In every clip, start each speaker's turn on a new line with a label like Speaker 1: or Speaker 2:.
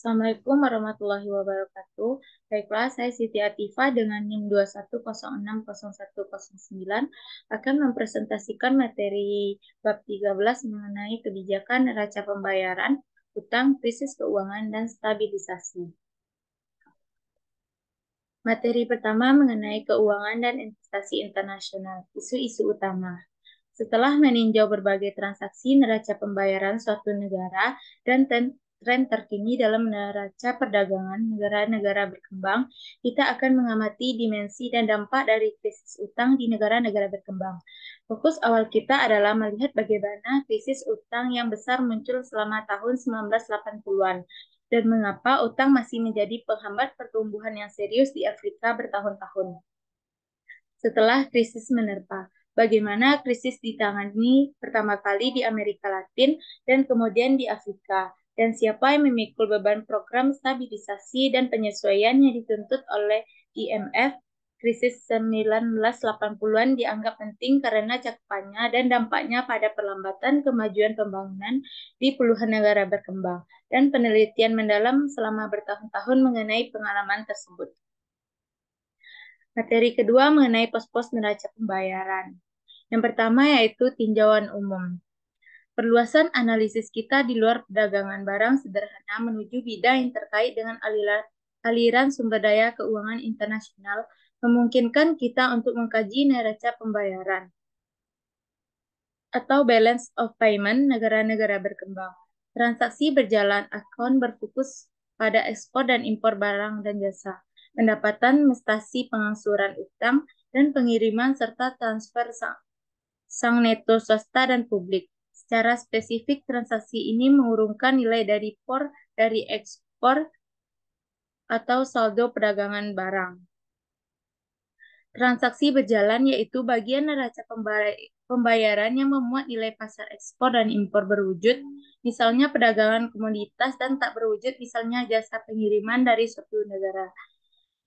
Speaker 1: Assalamualaikum warahmatullahi wabarakatuh. Baiklah, saya Siti Atifah dengan NIM 21060109 akan mempresentasikan materi bab 13 mengenai kebijakan neraca pembayaran, utang, krisis keuangan, dan stabilisasi. Materi pertama mengenai keuangan dan investasi internasional, isu-isu utama. Setelah meninjau berbagai transaksi neraca pembayaran suatu negara dan tren terkini dalam neraca perdagangan negara-negara berkembang, kita akan mengamati dimensi dan dampak dari krisis utang di negara-negara berkembang. Fokus awal kita adalah melihat bagaimana krisis utang yang besar muncul selama tahun 1980-an dan mengapa utang masih menjadi penghambat pertumbuhan yang serius di Afrika bertahun-tahun. Setelah krisis menerpa, bagaimana krisis ditangani pertama kali di Amerika Latin dan kemudian di Afrika, dan siapa yang memikul beban program stabilisasi dan penyesuaian yang dituntut oleh IMF. Krisis 1980-an dianggap penting karena cakupannya dan dampaknya pada perlambatan kemajuan pembangunan di puluhan negara berkembang, dan penelitian mendalam selama bertahun-tahun mengenai pengalaman tersebut. Materi kedua mengenai pos-pos neraca pembayaran. Yang pertama yaitu tinjauan umum. Perluasan analisis kita di luar perdagangan barang sederhana menuju bidang yang terkait dengan aliran sumber daya keuangan internasional memungkinkan kita untuk mengkaji neraca pembayaran atau balance of payment negara-negara berkembang. Transaksi berjalan akun berfokus pada ekspor dan impor barang dan jasa, pendapatan mestasi pengangsuran utang, dan pengiriman serta transfer sang neto swasta dan publik. Secara spesifik, transaksi ini mengurungkan nilai dari ekspor atau saldo perdagangan barang. Transaksi berjalan yaitu bagian neraca pembayaran yang memuat nilai pasar ekspor dan impor berwujud, misalnya perdagangan komoditas, dan tak berwujud, misalnya jasa pengiriman dari suatu negara.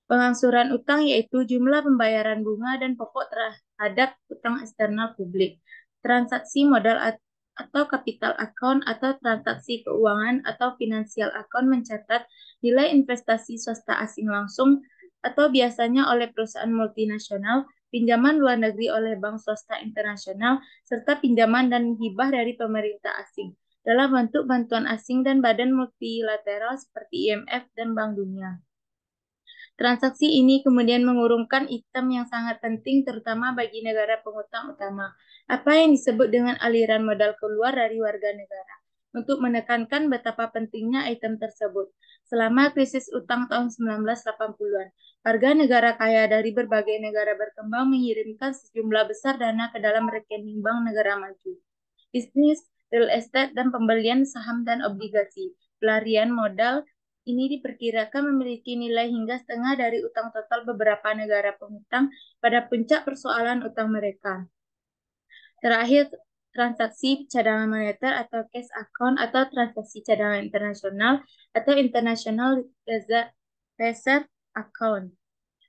Speaker 1: Pengangsuran utang yaitu jumlah pembayaran bunga dan pokok terhadap utang eksternal publik. Transaksi modal atau capital account atau transaksi keuangan atau financial account mencatat nilai investasi swasta asing langsung atau biasanya oleh perusahaan multinasional, pinjaman luar negeri oleh bank swasta internasional, serta pinjaman dan hibah dari pemerintah asing dalam bentuk bantuan asing dan badan multilateral seperti IMF dan Bank Dunia. Transaksi ini kemudian mengurungkan item yang sangat penting terutama bagi negara pengutang utama, apa yang disebut dengan aliran modal keluar dari warga negara, untuk menekankan betapa pentingnya item tersebut. Selama krisis utang tahun 1980-an, warga negara kaya dari berbagai negara berkembang mengirimkan sejumlah besar dana ke dalam rekening bank negara maju. Bisnis, real estate, dan pembelian saham dan obligasi, pelarian modal, ini diperkirakan memiliki nilai hingga setengah dari utang total beberapa negara pengutang pada puncak persoalan utang mereka. Terakhir, transaksi cadangan moneter atau cash account atau transaksi cadangan internasional atau international reserve account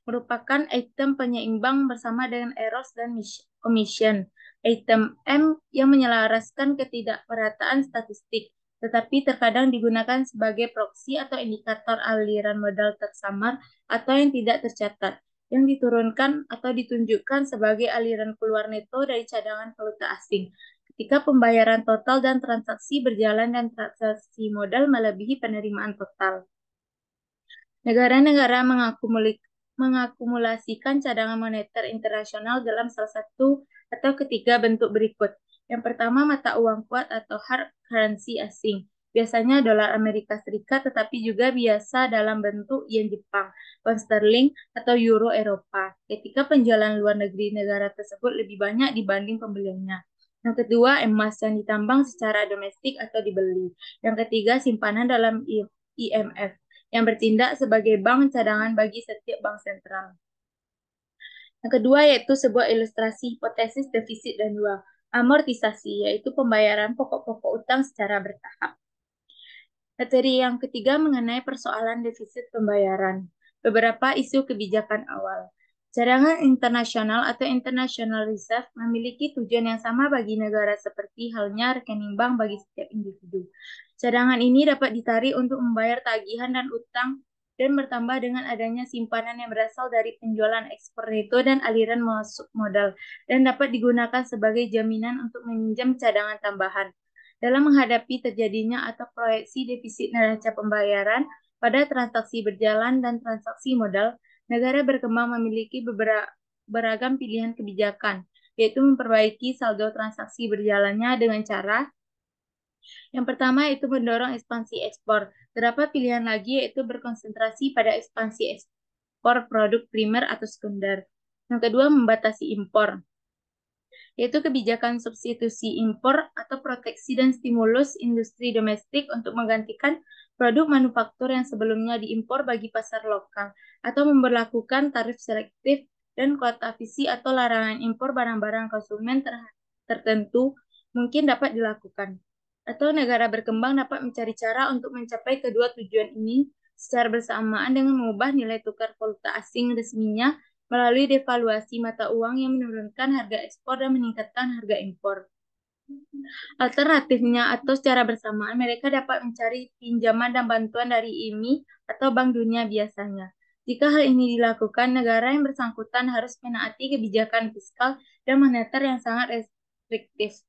Speaker 1: merupakan item penyeimbang bersama dengan eros dan commission. Item M yang menyelaraskan ketidakmerataan statistik, tetapi terkadang digunakan sebagai proksi atau indikator aliran modal tersamar atau yang tidak tercatat, yang diturunkan atau ditunjukkan sebagai aliran keluar neto dari cadangan valuta asing, ketika pembayaran total dan transaksi berjalan dan transaksi modal melebihi penerimaan total. Negara-negara mengakumulasikan cadangan moneter internasional dalam salah satu atau ketiga bentuk berikut. Yang pertama, mata uang kuat atau hard currency asing. Biasanya dolar Amerika Serikat, tetapi juga biasa dalam bentuk yen Jepang, pound sterling, atau euro Eropa, ketika penjualan luar negeri negara tersebut lebih banyak dibanding pembeliannya. Yang kedua, emas yang ditambang secara domestik atau dibeli. Yang ketiga, simpanan dalam IMF yang bertindak sebagai bank cadangan bagi setiap bank sentral. Yang kedua yaitu sebuah ilustrasi hipotesis defisit dan uang. Amortisasi yaitu pembayaran pokok-pokok utang secara bertahap. Materi yang ketiga mengenai persoalan defisit pembayaran. Beberapa isu kebijakan awal. Cadangan internasional atau international reserve memiliki tujuan yang sama bagi negara seperti halnya rekening bank bagi setiap individu. Cadangan ini dapat ditarik untuk membayar tagihan dan utang dan bertambah dengan adanya simpanan yang berasal dari penjualan ekspor neto dan aliran masuk modal dan dapat digunakan sebagai jaminan untuk meminjam cadangan tambahan. Dalam menghadapi terjadinya atau proyeksi defisit neraca pembayaran pada transaksi berjalan dan transaksi modal, negara berkembang memiliki beragam pilihan kebijakan, yaitu memperbaiki saldo transaksi berjalannya dengan cara yang pertama itu mendorong ekspansi ekspor. Terdapat pilihan lagi yaitu berkonsentrasi pada ekspansi ekspor produk primer atau sekunder. Yang kedua membatasi impor, yaitu kebijakan substitusi impor atau proteksi dan stimulus industri domestik untuk menggantikan produk manufaktur yang sebelumnya diimpor bagi pasar lokal, atau memberlakukan tarif selektif dan kuota visi atau larangan impor barang-barang konsumen tertentu mungkin dapat dilakukan. Atau negara berkembang dapat mencari cara untuk mencapai kedua tujuan ini secara bersamaan dengan mengubah nilai tukar valuta asing resminya melalui devaluasi mata uang yang menurunkan harga ekspor dan meningkatkan harga impor. Alternatifnya atau secara bersamaan mereka dapat mencari pinjaman dan bantuan dari IMF atau Bank Dunia biasanya. Jika hal ini dilakukan, negara yang bersangkutan harus menaati kebijakan fiskal dan moneter yang sangat restriktif.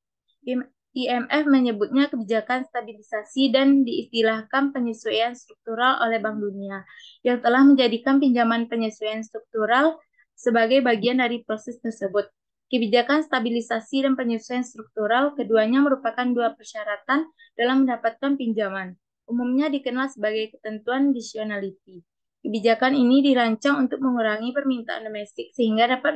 Speaker 1: IMF menyebutnya kebijakan stabilisasi dan diistilahkan penyesuaian struktural oleh Bank Dunia, yang telah menjadikan pinjaman penyesuaian struktural sebagai bagian dari proses tersebut. Kebijakan stabilisasi dan penyesuaian struktural keduanya merupakan dua persyaratan dalam mendapatkan pinjaman. Umumnya dikenal sebagai ketentuan additionality. Kebijakan ini dirancang untuk mengurangi permintaan domestik sehingga dapat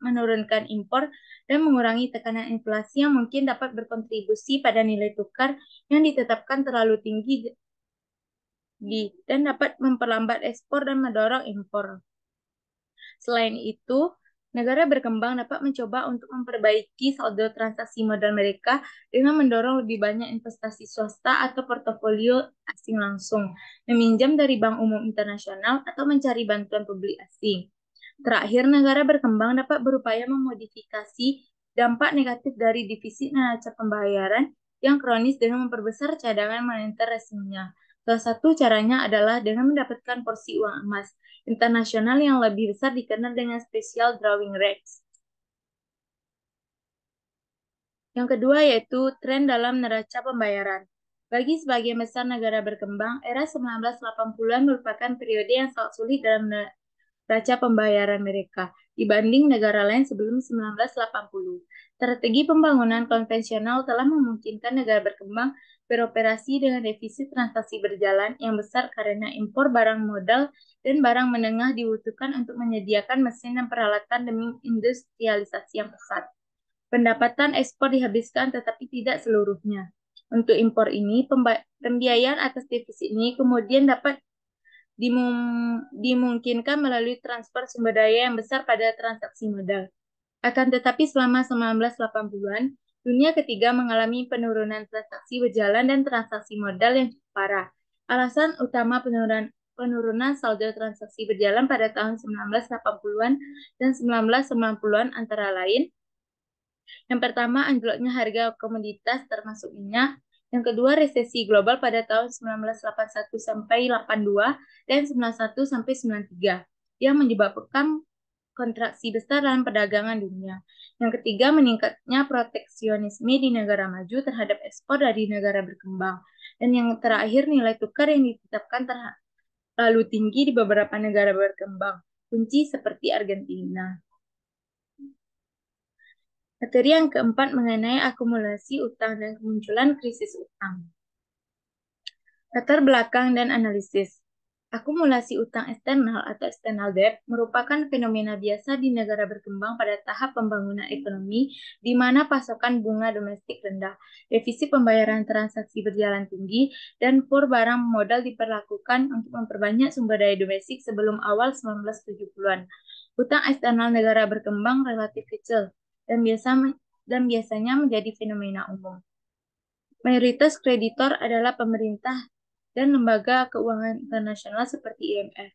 Speaker 1: menurunkan impor dan mengurangi tekanan inflasi yang mungkin dapat berkontribusi pada nilai tukar yang ditetapkan terlalu tinggi dan dapat memperlambat ekspor dan mendorong impor. Selain itu, negara berkembang dapat mencoba untuk memperbaiki saldo transaksi modal mereka dengan mendorong lebih banyak investasi swasta atau portofolio asing langsung, meminjam dari Bank Umum Internasional atau mencari bantuan publik asing. Terakhir, negara berkembang dapat berupaya memodifikasi dampak negatif dari defisit neraca pembayaran yang kronis dengan memperbesar cadangan moneter resminya. Salah satu caranya adalah dengan mendapatkan porsi uang emas internasional yang lebih besar dikenal dengan special drawing rights. Yang kedua yaitu tren dalam neraca pembayaran. Bagi sebagian besar negara berkembang, era 1980-an merupakan periode yang sangat sulit dalam neraca pembayaran mereka dibanding negara lain sebelum 1980. Strategi pembangunan konvensional telah memungkinkan negara berkembang beroperasi dengan defisit transaksi berjalan yang besar karena impor barang modal dan barang menengah dibutuhkan untuk menyediakan mesin dan peralatan demi industrialisasi yang pesat. Pendapatan ekspor dihabiskan tetapi tidak seluruhnya. Untuk impor ini, pembiayaan atas defisit ini kemudian dapat dimungkinkan melalui transfer sumber daya yang besar pada transaksi modal. Akan tetapi selama 1980-an, dunia ketiga mengalami penurunan transaksi berjalan dan transaksi modal yang cukup parah. Alasan utama penurunan saldo transaksi berjalan pada tahun 1980-an dan 1990-an antara lain, yang pertama, anjloknya harga komoditas termasuk minyak. Yang kedua, resesi global pada tahun 1981 sampai 82 dan 91 sampai 93 yang menyebabkan kontraksi besar dalam perdagangan dunia. Yang ketiga, meningkatnya proteksionisme di negara maju terhadap ekspor dari negara berkembang. Dan yang terakhir, nilai tukar yang ditetapkan terlalu tinggi di beberapa negara berkembang, kunci seperti Argentina. Materi yang keempat mengenai akumulasi utang dan kemunculan krisis utang. Latar belakang dan analisis. Akumulasi utang eksternal atau external debt merupakan fenomena biasa di negara berkembang pada tahap pembangunan ekonomi di mana pasokan bunga domestik rendah, defisit pembayaran transaksi berjalan tinggi, dan pur barang modal diperlakukan untuk memperbanyak sumber daya domestik sebelum awal 1970-an. Utang eksternal negara berkembang relatif kecil dan biasanya menjadi fenomena umum. Mayoritas kreditor adalah pemerintah dan lembaga keuangan internasional seperti IMF.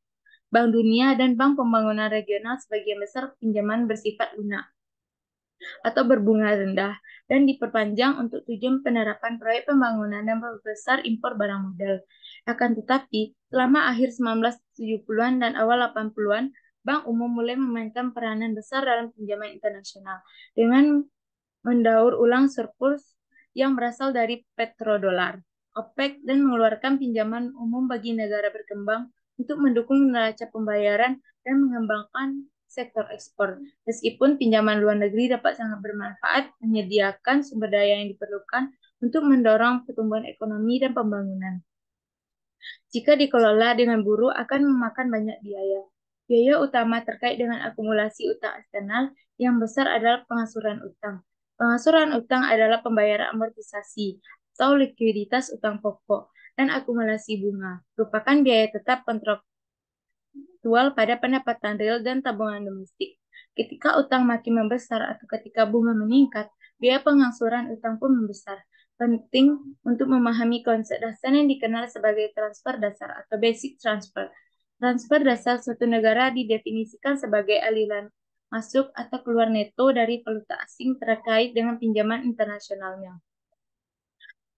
Speaker 1: Bank Dunia, dan Bank Pembangunan Regional sebagian besar pinjaman bersifat lunak atau berbunga rendah dan diperpanjang untuk tujuan penerapan proyek pembangunan dan memperbesar impor barang modal. Akan tetapi, selama akhir 1970-an dan awal 80-an, Bank Umum mulai memainkan peranan besar dalam pinjaman internasional dengan mendaur ulang surplus yang berasal dari petrodolar, OPEC, dan mengeluarkan pinjaman umum bagi negara berkembang untuk mendukung neraca pembayaran dan mengembangkan sektor ekspor. Meskipun pinjaman luar negeri dapat sangat bermanfaat, menyediakan sumber daya yang diperlukan untuk mendorong pertumbuhan ekonomi dan pembangunan. Jika dikelola dengan buruk akan memakan banyak biaya. Biaya utama terkait dengan akumulasi utang eksternal yang besar adalah pengasuran utang. Pengasuran utang adalah pembayaran amortisasi atau likuiditas utang pokok dan akumulasi bunga, merupakan biaya tetap kontraktual pada pendapatan real dan tabungan domestik. Ketika utang makin membesar atau ketika bunga meningkat, biaya pengangsuran utang pun membesar. Penting untuk memahami konsep dasar yang dikenal sebagai transfer dasar atau basic transfer. Transfer dasar suatu negara didefinisikan sebagai aliran masuk atau keluar neto dari valuta asing terkait dengan pinjaman internasionalnya.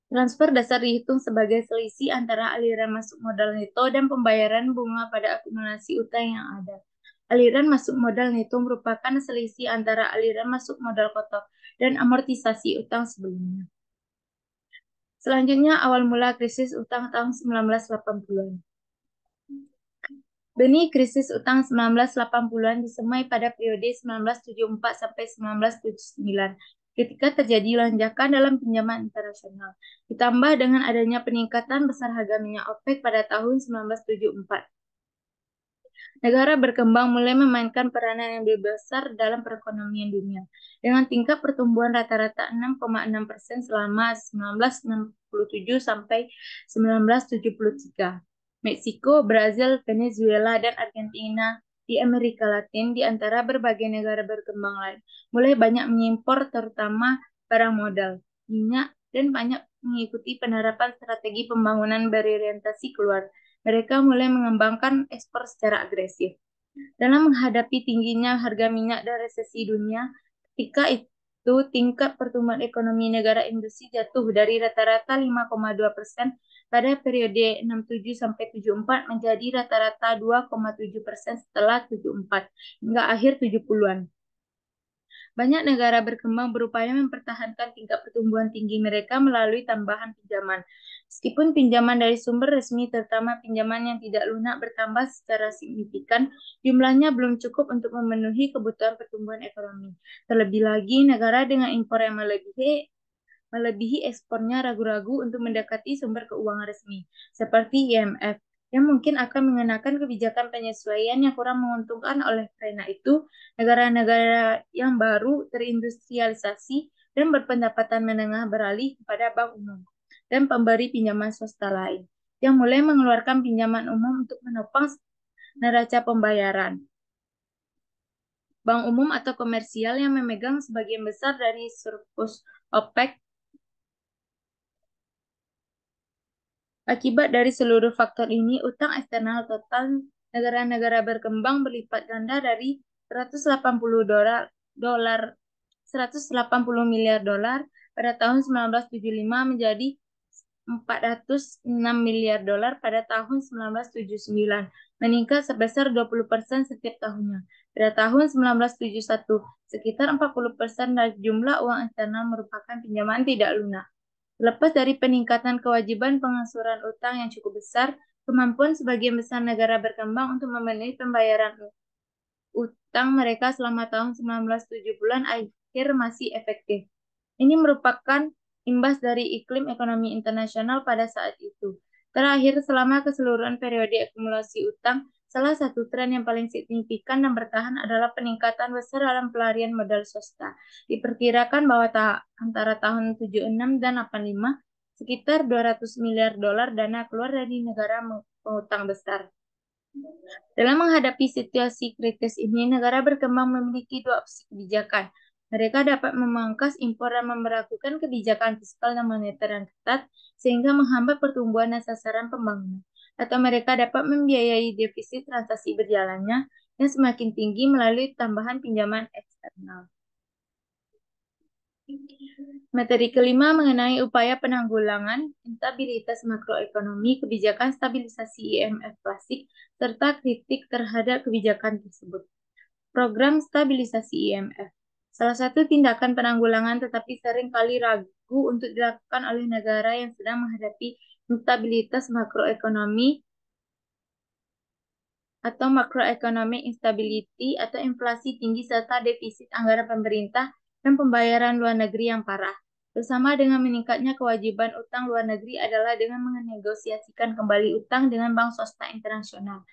Speaker 1: Transfer dasar dihitung sebagai selisih antara aliran masuk modal neto dan pembayaran bunga pada akumulasi utang yang ada. Aliran masuk modal neto merupakan selisih antara aliran masuk modal kotor dan amortisasi utang sebelumnya. Selanjutnya, awal mula krisis utang tahun 1980-an. Benih krisis utang 1980-an disemai pada periode 1974 sampai 1979 ketika terjadi lonjakan dalam pinjaman internasional, ditambah dengan adanya peningkatan besar harga minyak OPEC pada tahun 1974. Negara berkembang mulai memainkan peranan yang lebih besar dalam perekonomian dunia, dengan tingkat pertumbuhan rata-rata 6,6% selama 1967 sampai 1973. Meksiko, Brazil, Venezuela, dan Argentina di Amerika Latin di antara berbagai negara berkembang lain mulai banyak mengimpor terutama barang modal, minyak, dan banyak mengikuti penerapan strategi pembangunan berorientasi keluar. Mereka mulai mengembangkan ekspor secara agresif. Dalam menghadapi tingginya harga minyak dan resesi dunia, ketika itu tingkat pertumbuhan ekonomi negara industri jatuh dari rata-rata 5,2% pada periode 67 sampai 74 menjadi rata-rata 2,7% setelah 74 hingga akhir 70-an. Banyak negara berkembang berupaya mempertahankan tingkat pertumbuhan tinggi mereka melalui tambahan pinjaman. Meskipun pinjaman dari sumber resmi, terutama pinjaman yang tidak lunak, bertambah secara signifikan, jumlahnya belum cukup untuk memenuhi kebutuhan pertumbuhan ekonomi. Terlebih lagi, negara dengan impor yang melebihi ekspornya ragu-ragu untuk mendekati sumber keuangan resmi, seperti IMF, yang mungkin akan mengenakan kebijakan penyesuaian yang kurang menguntungkan. Oleh karena itu, negara-negara yang baru terindustrialisasi dan berpendapatan menengah beralih kepada bank umum dan pemberi pinjaman swasta lain, yang mulai mengeluarkan pinjaman umum untuk menopang neraca pembayaran. Bank umum atau komersial yang memegang sebagian besar dari surplus OPEC. Akibat dari seluruh faktor ini, utang eksternal total negara-negara berkembang berlipat ganda dari 180 miliar dolar pada tahun 1975 menjadi 406 miliar dolar pada tahun 1979, meningkat sebesar 20% setiap tahunnya. Pada tahun 1971, sekitar 40% dari jumlah uang eksternal merupakan pinjaman tidak lunak. Lepas dari peningkatan kewajiban pengangsuran utang yang cukup besar, kemampuan sebagian besar negara berkembang untuk memenuhi pembayaran utang mereka selama tahun 1970-an akhir masih efektif. Ini merupakan imbas dari iklim ekonomi internasional pada saat itu. Terakhir, selama keseluruhan periode akumulasi utang, salah satu tren yang paling signifikan dan bertahan adalah peningkatan besar dalam pelarian modal swasta. Diperkirakan bahwa antara tahun 76 dan 85, sekitar 200 miliar dolar dana keluar dari negara pengutang besar. Dalam menghadapi situasi kritis ini, negara berkembang memiliki dua opsi kebijakan. Mereka dapat memangkas impor dan memberlakukan kebijakan fiskal dan moneter yang ketat, sehingga menghambat pertumbuhan dan sasaran pembangunan. atau mereka dapat membiayai defisit transaksi berjalannya yang semakin tinggi melalui tambahan pinjaman eksternal. Materi kelima mengenai upaya penanggulangan instabilitas makroekonomi, kebijakan stabilisasi IMF klasik, serta kritik terhadap kebijakan tersebut. Program stabilisasi IMF. Salah satu tindakan penanggulangan tetapi sering kali ragu untuk dilakukan oleh negara yang sedang menghadapi instabilitas makroekonomi atau macroeconomic instability atau inflasi tinggi serta defisit anggaran pemerintah dan pembayaran luar negeri yang parah. Bersama dengan meningkatnya kewajiban utang luar negeri adalah dengan menegosiasikan kembali utang dengan bank swasta internasional.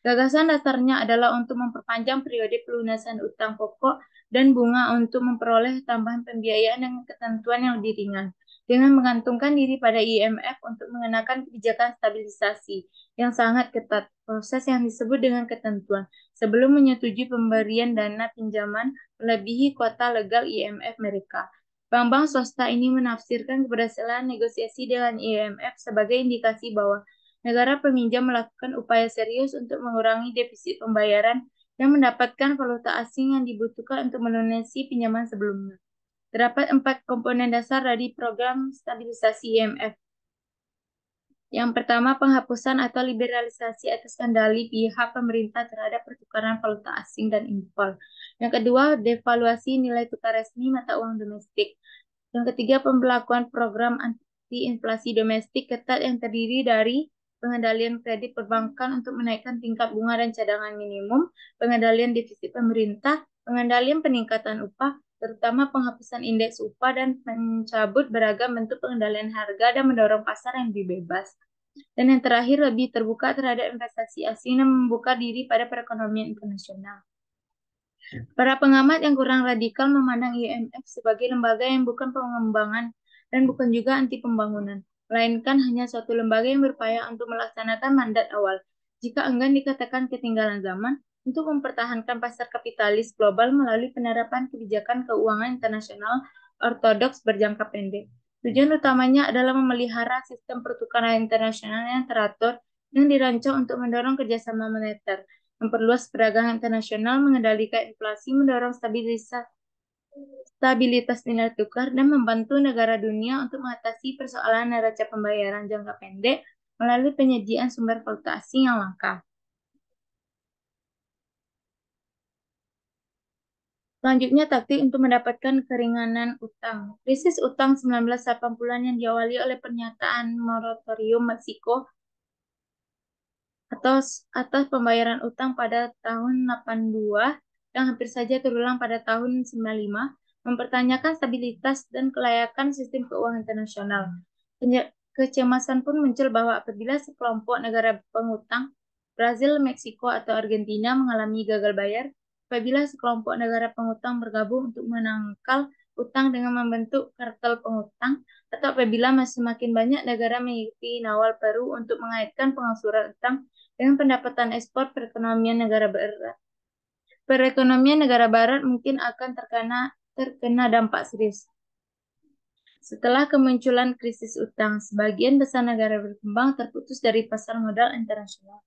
Speaker 1: Gagasan dasarnya adalah untuk memperpanjang periode pelunasan utang pokok dan bunga untuk memperoleh tambahan pembiayaan dengan ketentuan yang lebih ringan, dengan menggantungkan diri pada IMF untuk mengenakan kebijakan stabilisasi yang sangat ketat, proses yang disebut dengan ketentuan, sebelum menyetujui pemberian dana pinjaman melebihi kuota legal IMF mereka. Bank-bank swasta ini menafsirkan keberhasilan negosiasi dengan IMF sebagai indikasi bahwa negara peminjam melakukan upaya serius untuk mengurangi defisit pembayaran dan mendapatkan valuta asing yang dibutuhkan untuk melunasi pinjaman sebelumnya. Terdapat 4 komponen dasar dari program stabilisasi IMF. Yang pertama, penghapusan atau liberalisasi atas kendali pihak pemerintah terhadap pertukaran valuta asing dan impor. Yang kedua, devaluasi nilai tukar resmi mata uang domestik. Yang ketiga, pemberlakuan program anti-inflasi domestik ketat yang terdiri dari pengendalian kredit perbankan untuk menaikkan tingkat bunga dan cadangan minimum, pengendalian defisit pemerintah, pengendalian peningkatan upah, terutama penghapusan indeks upah dan mencabut beragam bentuk pengendalian harga dan mendorong pasar yang lebih bebas. Dan yang terakhir, lebih terbuka terhadap investasi asing dan membuka diri pada perekonomian internasional. Para pengamat yang kurang radikal memandang IMF sebagai lembaga yang bukan pengembangan dan bukan juga anti pembangunan, melainkan hanya suatu lembaga yang berupaya untuk melaksanakan mandat awal, jika enggan dikatakan ketinggalan zaman, untuk mempertahankan pasar kapitalis global melalui penerapan kebijakan keuangan internasional ortodoks berjangka pendek. Tujuan utamanya adalah memelihara sistem pertukaran internasional yang teratur yang dirancang untuk mendorong kerjasama moneter, memperluas perdagangan internasional, mengendalikan inflasi, mendorong stabilitas nilai tukar, dan membantu negara dunia untuk mengatasi persoalan neraca pembayaran jangka pendek melalui penyediaan sumber valuta asing yang langka. Selanjutnya, taktik untuk mendapatkan keringanan utang. Krisis utang 1980-an yang diawali oleh pernyataan moratorium Meksiko atas pembayaran utang pada tahun 82 yang hampir saja terulang pada tahun 95, mempertanyakan stabilitas dan kelayakan sistem keuangan internasional. Kecemasan pun muncul bahwa apabila sekelompok negara pengutang, Brazil, Meksiko, atau Argentina mengalami gagal bayar, apabila sekelompok negara pengutang bergabung untuk menangkal utang dengan membentuk kartel pengutang, atau apabila semakin banyak negara mengikuti Nawal Peru untuk mengaitkan pengangsuran utang dengan pendapatan ekspor, perekonomian negara barat mungkin akan terkena dampak serius. Setelah kemunculan krisis utang, sebagian besar negara berkembang terputus dari pasar modal internasional.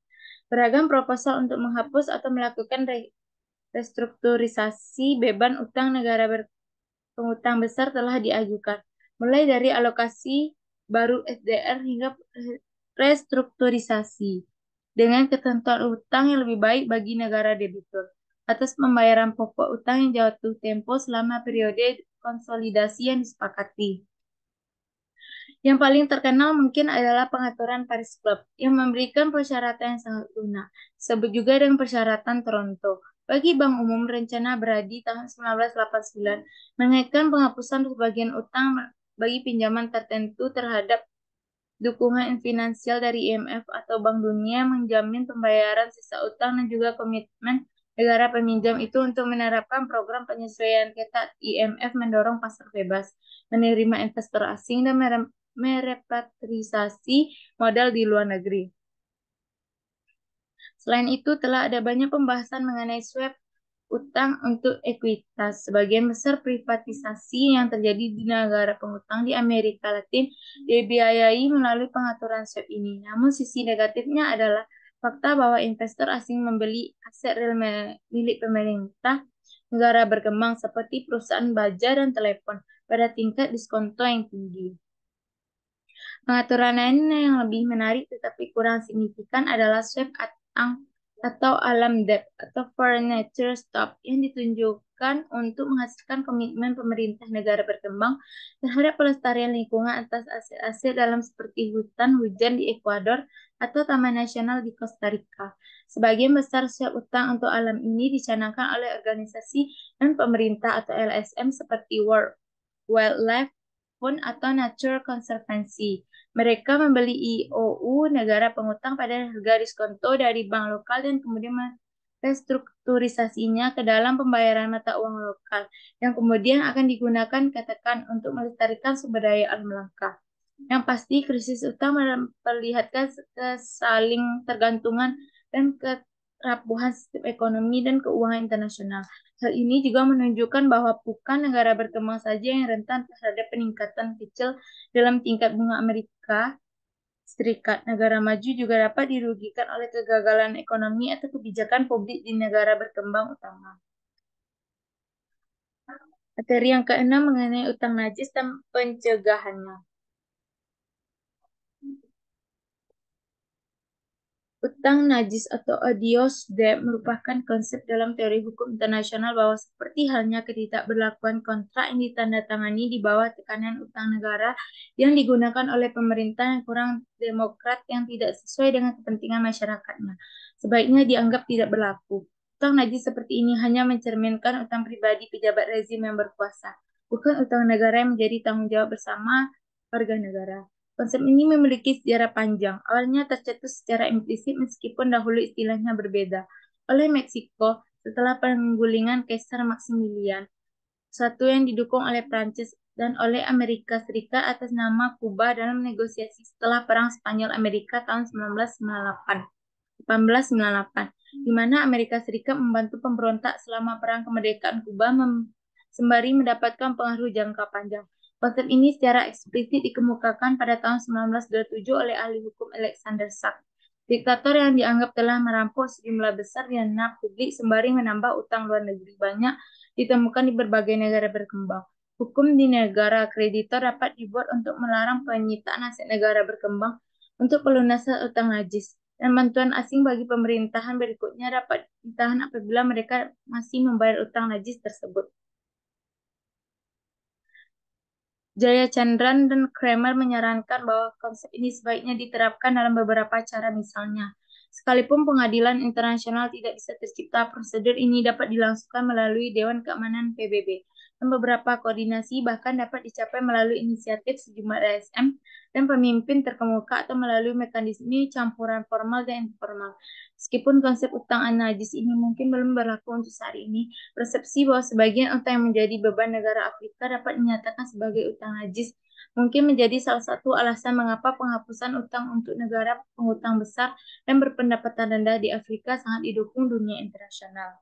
Speaker 1: Beragam proposal untuk menghapus atau melakukan restrukturisasi beban utang negara pengutang besar telah diajukan, mulai dari alokasi baru SDR hingga restrukturisasi dengan ketentuan utang yang lebih baik bagi negara debitur atas pembayaran pokok utang yang jatuh tempo selama periode konsolidasi yang disepakati. Yang paling terkenal mungkin adalah pengaturan Paris Club yang memberikan persyaratan yang sangat lunak, disebut juga dengan persyaratan Toronto. Bagi Bank Umum, rencana beradi tahun 1989 mengaitkan penghapusan sebagian utang bagi pinjaman tertentu terhadap dukungan finansial dari IMF atau Bank Dunia, menjamin pembayaran sisa utang dan juga komitmen negara peminjam itu untuk menerapkan program penyesuaian ketat. IMF mendorong pasar bebas, menerima investor asing, dan merepatriasi modal di luar negeri. Selain itu, telah ada banyak pembahasan mengenai swap utang untuk ekuitas. Sebagian besar privatisasi yang terjadi di negara pengutang di Amerika Latin dibiayai melalui pengaturan swap ini. Namun sisi negatifnya adalah fakta bahwa investor asing membeli aset real milik pemerintah negara berkembang seperti perusahaan baja dan telepon pada tingkat diskonto yang tinggi. Pengaturan lain yang lebih menarik tetapi kurang signifikan adalah swap atau alam debt atau foreign nature stop yang ditunjukkan untuk menghasilkan komitmen pemerintah negara berkembang terhadap pelestarian lingkungan atas aset-aset dalam seperti hutan hujan di Ekuador atau Taman Nasional di Costa Rica. Sebagian besar swap utang untuk alam ini dicanangkan oleh organisasi dan pemerintah atau LSM seperti World Wildlife Fund atau Nature Conservancy. Mereka membeli IOU negara pengutang pada harga diskonto dari bank lokal dan kemudian restrukturisasinya ke dalam pembayaran mata uang lokal yang kemudian akan digunakan katakan untuk melestarikan sumber daya alam langka. Yang pasti krisis utang memperlihatkan kesaling tergantungan dan kerapuhan sistem ekonomi dan keuangan internasional. Hal ini juga menunjukkan bahwa bukan negara berkembang saja yang rentan terhadap peningkatan kecil dalam tingkat bunga Amerika Serikat. Negara maju juga dapat dirugikan oleh kegagalan ekonomi atau kebijakan publik di negara berkembang utama. Materi yang keenam mengenai utang najis dan pencegahannya. Utang najis atau odious debt merupakan konsep dalam teori hukum internasional bahwa seperti halnya ketidakberlakuan kontrak yang ditandatangani di bawah tekanan utang negara yang digunakan oleh pemerintah yang kurang demokrat yang tidak sesuai dengan kepentingan masyarakatnya, sebaiknya dianggap tidak berlaku. Utang najis seperti ini hanya mencerminkan utang pribadi pejabat rezim yang berkuasa, bukan utang negara yang menjadi tanggung jawab bersama warga negara. Konsep ini memiliki sejarah panjang. Awalnya tercetus secara implisit meskipun dahulu istilahnya berbeda. Oleh Meksiko setelah penggulingan Kaisar Maximilian, satu yang didukung oleh Prancis dan oleh Amerika Serikat atas nama Kuba dalam negosiasi setelah Perang Spanyol-Amerika tahun 1898, di mana Amerika Serikat membantu pemberontak selama Perang Kemerdekaan Kuba sembari mendapatkan pengaruh jangka panjang. Konsep ini secara eksplisit dikemukakan pada tahun 1927 oleh ahli hukum Alexander Sachs, diktator yang dianggap telah merampok sejumlah besar dana publik sembari menambah utang luar negeri banyak ditemukan di berbagai negara berkembang. Hukum di negara kreditor dapat dibuat untuk melarang penyitaan aset negara berkembang untuk pelunasan utang najis, dan bantuan asing bagi pemerintahan berikutnya dapat ditahan apabila mereka masih membayar utang najis tersebut. Jayachandran dan Kramer menyarankan bahwa konsep ini sebaiknya diterapkan dalam beberapa cara, misalnya, sekalipun pengadilan internasional tidak bisa tercipta, prosedur ini dapat dilangsungkan melalui Dewan Keamanan PBB, dan beberapa koordinasi bahkan dapat dicapai melalui inisiatif sejumlah LSM dan pemimpin terkemuka atau melalui mekanisme campuran formal dan informal. Meskipun konsep utang najis ini mungkin belum berlaku untuk saat ini, persepsi bahwa sebagian utang yang menjadi beban negara Afrika dapat dinyatakan sebagai utang najis mungkin menjadi salah satu alasan mengapa penghapusan utang untuk negara pengutang besar dan berpendapatan rendah di Afrika sangat didukung dunia internasional.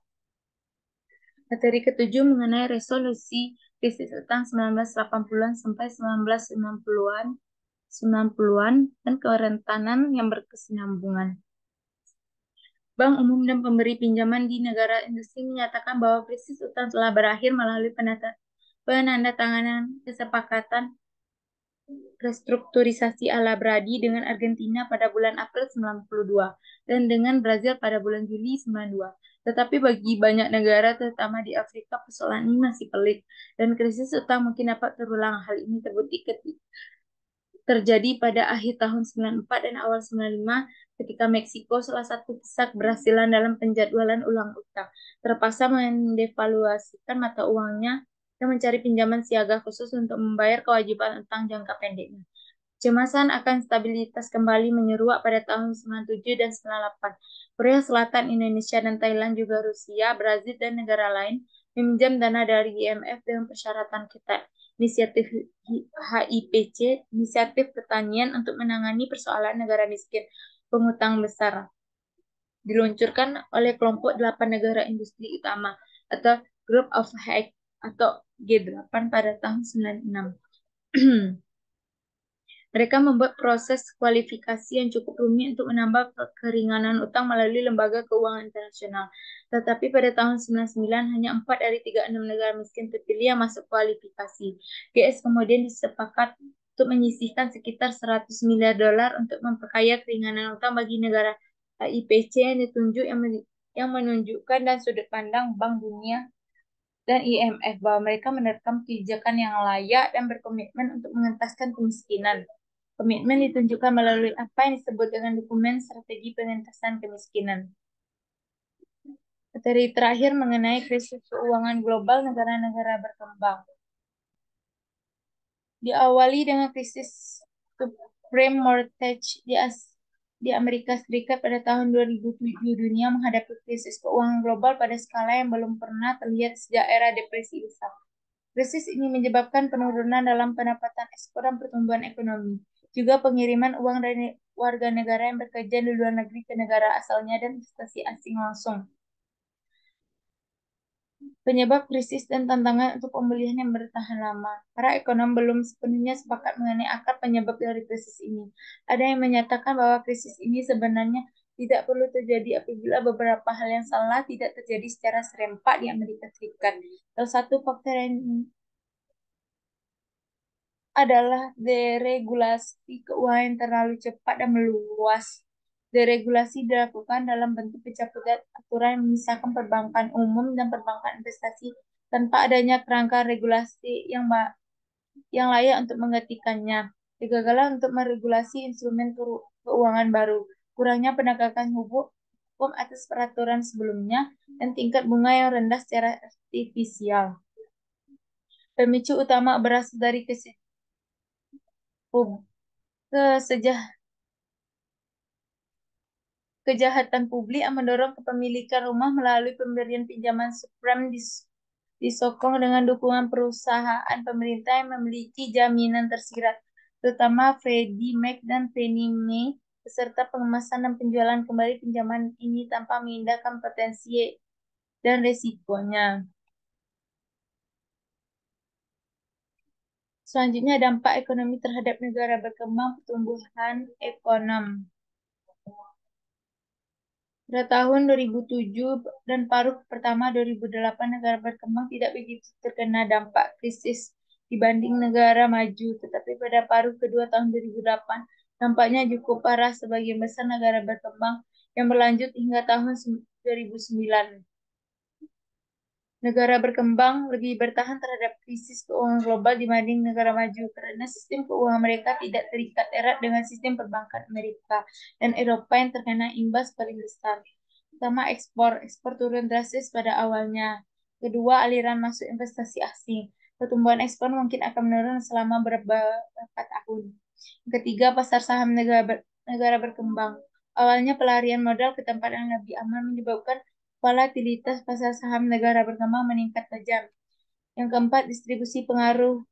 Speaker 1: Materi ketujuh mengenai resolusi krisis utang 1980-an sampai 1990-an dan kerentanan yang berkesinambungan. Bank Umum dan pemberi pinjaman di negara industri menyatakan bahwa krisis utang telah berakhir melalui penandatanganan kesepakatan restrukturisasi ala Brady dengan Argentina pada bulan April 92 dan dengan Brazil pada bulan Juli 92. Tetapi bagi banyak negara, terutama di Afrika, persoalan ini masih pelik dan krisis utang mungkin dapat terulang. Hal ini terbukti terjadi pada akhir tahun 94 dan awal 95 ketika Meksiko, salah satu kisah keberhasilan dalam penjadwalan ulang utang, terpaksa mendevaluasikan mata uangnya dan mencari pinjaman siaga khusus untuk membayar kewajiban utang jangka pendeknya. Kecemasan akan stabilitas kembali menyeruak pada tahun 97 dan 98. Korea Selatan, Indonesia, dan Thailand, juga Rusia, Brazil, dan negara lain meminjam dana dari IMF dengan persyaratan ketat. Inisiatif HIPC, Inisiatif Pertanian untuk menangani persoalan negara miskin pengutang besar, diluncurkan oleh kelompok 8 negara industri utama. atau Group of Hague atau G8 pada tahun 96. Mereka membuat proses kualifikasi yang cukup rumit untuk menambah keringanan utang melalui lembaga keuangan internasional. Tetapi pada tahun 99 hanya 4 dari 36 negara miskin terpilih yang masuk kualifikasi. GS kemudian disepakat untuk menyisihkan sekitar 100 miliar dolar untuk memperkaya keringanan utang bagi negara IPC yang ditunjuk yang menunjukkan dan sudut pandang Bank Dunia dan IMF bahwa mereka menerapkan kebijakan yang layak dan berkomitmen untuk mengentaskan kemiskinan. Komitmen ditunjukkan melalui apa yang disebut dengan dokumen strategi pengentasan kemiskinan. Materi terakhir mengenai krisis keuangan global negara-negara berkembang. Diawali dengan krisis subprime mortgage di Amerika Serikat pada tahun 2007, dunia menghadapi krisis keuangan global pada skala yang belum pernah terlihat sejak era depresi besar. Krisis ini menyebabkan penurunan dalam pendapatan ekspor dan pertumbuhan ekonomi, juga pengiriman uang dari warga negara yang bekerja di luar negeri ke negara asalnya dan investasi asing langsung. Penyebab krisis dan tantangan untuk pemulihan yang bertahan lama. Para ekonom belum sepenuhnya sepakat mengenai akar penyebab dari krisis ini. Ada yang menyatakan bahwa krisis ini sebenarnya tidak perlu terjadi apabila beberapa hal yang salah tidak terjadi secara serempak di Amerika Serikat. Salah satu faktor yang adalah deregulasi keuangan yang terlalu cepat dan meluas. Deregulasi dilakukan dalam bentuk pencabutan aturan yang memisahkan perbankan umum dan perbankan investasi tanpa adanya kerangka regulasi yang layak untuk menghentikannya. Kegagalan untuk meregulasi instrumen keuangan baru, kurangnya penegakan hukum atas peraturan sebelumnya, dan tingkat bunga yang rendah secara artifisial. Pemicu utama berasal dari kejahatan publik yang mendorong kepemilikan rumah melalui pemberian pinjaman subprime disokong dengan dukungan perusahaan pemerintah yang memiliki jaminan tersirat, terutama Freddie Mac dan Fannie Mae, beserta pengemasan dan penjualan kembali pinjaman ini tanpa mengindahkan potensi dan resikonya. Selanjutnya, dampak ekonomi terhadap negara berkembang, pertumbuhan ekonomi. Pada tahun 2007 dan paruh pertama 2008, negara berkembang tidak begitu terkena dampak krisis dibanding negara maju, tetapi pada paruh kedua tahun 2008, dampaknya cukup parah sebagian besar negara berkembang yang berlanjut hingga tahun 2009. Negara berkembang lebih bertahan terhadap krisis keuangan global dibanding negara maju karena sistem keuangan mereka tidak terikat erat dengan sistem perbankan Amerika dan Eropa yang terkena imbas paling besar. Pertama, ekspor turun drastis pada awalnya. Kedua, aliran masuk investasi asing. Pertumbuhan ekspor mungkin akan menurun selama beberapa tahun. Ketiga, pasar saham negara berkembang. Awalnya pelarian modal ke tempat yang lebih aman menyebabkan volatilitas pasar saham negara berkembang meningkat tajam. Yang keempat, distribusi pengaruh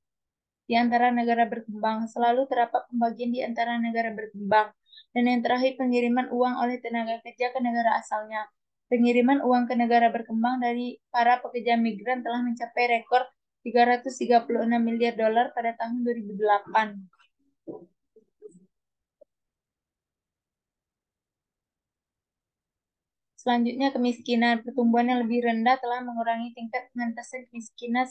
Speaker 1: di antara negara berkembang. Selalu terdapat pembagian di antara negara berkembang. Dan yang terakhir, pengiriman uang oleh tenaga kerja ke negara asalnya. Pengiriman uang ke negara berkembang dari para pekerja migran telah mencapai rekor 336 miliar dolar pada tahun 2008. Selanjutnya, kemiskinan. Pertumbuhan yang lebih rendah telah mengurangi tingkat pengentasan kemiskinan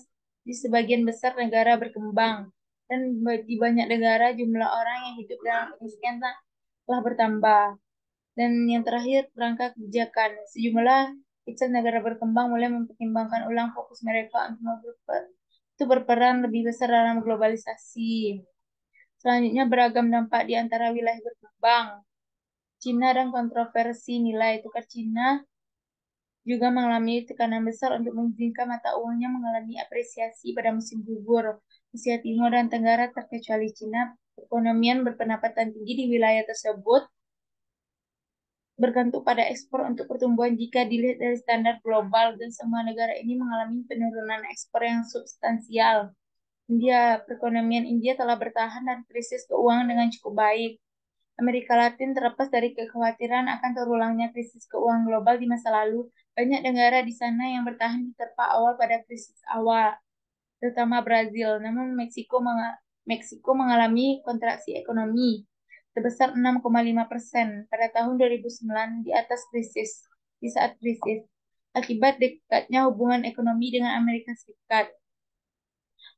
Speaker 1: di sebagian besar negara berkembang. Dan di banyak negara, jumlah orang yang hidup dalam kemiskinan telah bertambah. Dan yang terakhir, kerangka kebijakan. Sejumlah negara berkembang mulai mempertimbangkan ulang fokus mereka untuk berperan lebih besar dalam globalisasi. Selanjutnya, beragam dampak di antara wilayah berkembang. Cina dan kontroversi nilai tukar Cina juga mengalami tekanan besar untuk mengizinkan mata uangnya mengalami apresiasi pada musim gugur. Asia Timur dan Tenggara terkecuali Cina, perekonomian berpendapatan tinggi di wilayah tersebut bergantung pada ekspor untuk pertumbuhan jika dilihat dari standar global dan semua negara ini mengalami penurunan ekspor yang substansial. Perekonomian India telah bertahan dan krisis keuangan dengan cukup baik. Amerika Latin terlepas dari kekhawatiran akan terulangnya krisis keuangan global di masa lalu, banyak negara di sana yang bertahan di terpa awal pada krisis awal, terutama Brazil. Namun Meksiko mengalami kontraksi ekonomi sebesar 6,5% pada tahun 2009 di saat krisis akibat dekatnya hubungan ekonomi dengan Amerika Serikat.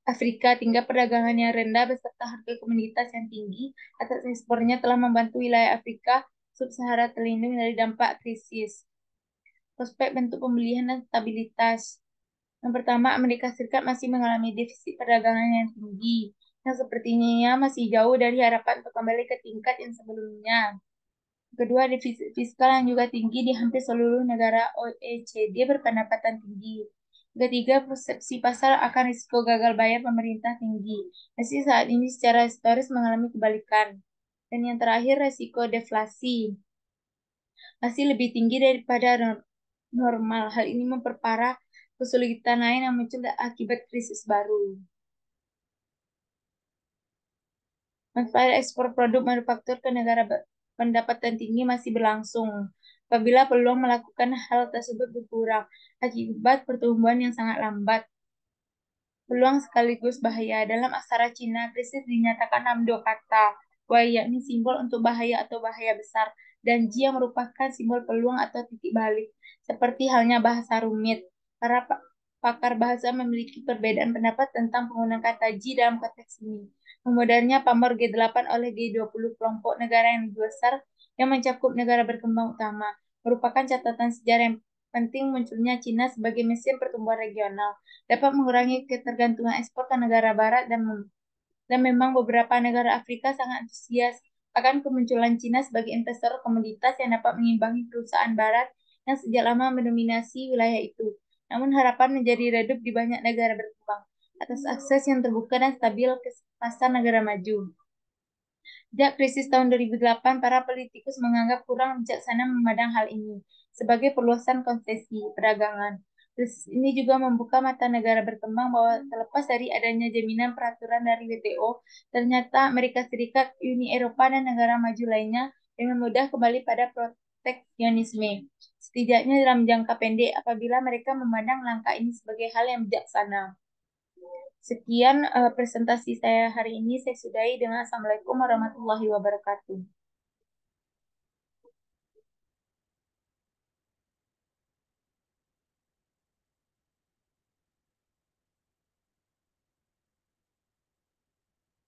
Speaker 1: Afrika, tingkat perdagangan yang rendah beserta harga komoditas yang tinggi atas ekspornya telah membantu wilayah Afrika sub-Sahara terlindung dari dampak krisis. Prospek bentuk pembelian dan stabilitas. Yang pertama, Amerika Serikat masih mengalami defisit perdagangan yang tinggi, yang sepertinya masih jauh dari harapan untuk kembali ke tingkat yang sebelumnya. Kedua, defisit fiskal yang juga tinggi di hampir seluruh negara OECD berpendapatan tinggi. Ketiga, persepsi pasar akan risiko gagal bayar pemerintah tinggi. Meski saat ini secara historis mengalami kebalikan. Dan yang terakhir, risiko deflasi masih lebih tinggi daripada normal. Hal ini memperparah kesulitan lain yang muncul akibat krisis baru. Manfaat ekspor produk manufaktur ke negara pendapatan tinggi masih berlangsung. Apabila peluang melakukan hal tersebut berkurang akibat pertumbuhan yang sangat lambat. Peluang sekaligus bahaya. Dalam aksara Cina, krisis dinyatakan dalam dua kata. Wei yakni simbol untuk bahaya atau bahaya besar, dan ji yang merupakan simbol peluang atau titik balik. Seperti halnya bahasa rumit. Para pakar bahasa memiliki perbedaan pendapat tentang penggunaan kata ji dalam konteks ini. Kemudiannya pamor G8 oleh G20 kelompok negara yang lebih besar yang mencakup negara berkembang utama merupakan catatan sejarah yang penting munculnya Cina sebagai mesin pertumbuhan regional dapat mengurangi ketergantungan ekspor ke negara barat dan memang beberapa negara Afrika sangat antusias akan kemunculan Cina sebagai investor komoditas yang dapat mengimbangi perusahaan barat yang sejak lama mendominasi wilayah itu. Namun harapan menjadi redup di banyak negara berkembang atas akses yang terbuka dan stabil ke pasar negara maju. Sejak krisis tahun 2008, para politikus menganggap kurang bijaksana memandang hal ini sebagai perluasan konsesi perdagangan. Krisis ini juga membuka mata negara berkembang bahwa terlepas dari adanya jaminan peraturan dari WTO, ternyata Amerika Serikat, Uni Eropa, dan negara maju lainnya dengan mudah kembali pada proteksionisme. Setidaknya dalam jangka pendek apabila mereka memandang langkah ini sebagai hal yang bijaksana. Sekian presentasi saya hari ini. Saya sudahi dengan Assalamualaikum warahmatullahi wabarakatuh.